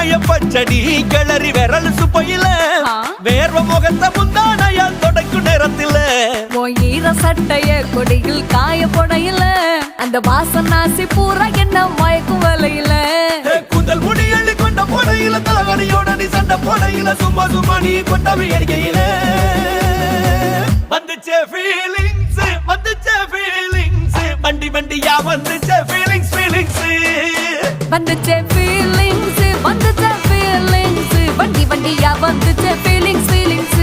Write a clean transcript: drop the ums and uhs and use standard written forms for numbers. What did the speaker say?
வெங்காய பச்சடி கிளறி விரல் சுப்பையில வேர்வ முகத்த முந்தானையால் தொடக்கும் நேரத்தில ஈர சட்டைய கொடியில் காய பொடையில அந்த வாசனாசி பூரா என்ன மயக்கும் வலையில கூந்தல் முடி அள்ளி கொண்ட போடையில தலகடியோட நீ சண்டை போடையில சும்மா சும்மா நீ கொண்டவை எரிக்கையில வந்துச்சே ஃபீலிங்ஸ் வந்துச்சே ஃபீலிங்ஸ் வண்டி வண்டியா வந்துச்சே ஃபீலிங்ஸ் ஃபீலிங்ஸ் வந்துச்சே ஃபீலிங்ஸ் வந்துச்சே ஃபீலிங்ஸ் வண்டி வண்டியா வந்துச்சே ஃபீலிங்ஸ்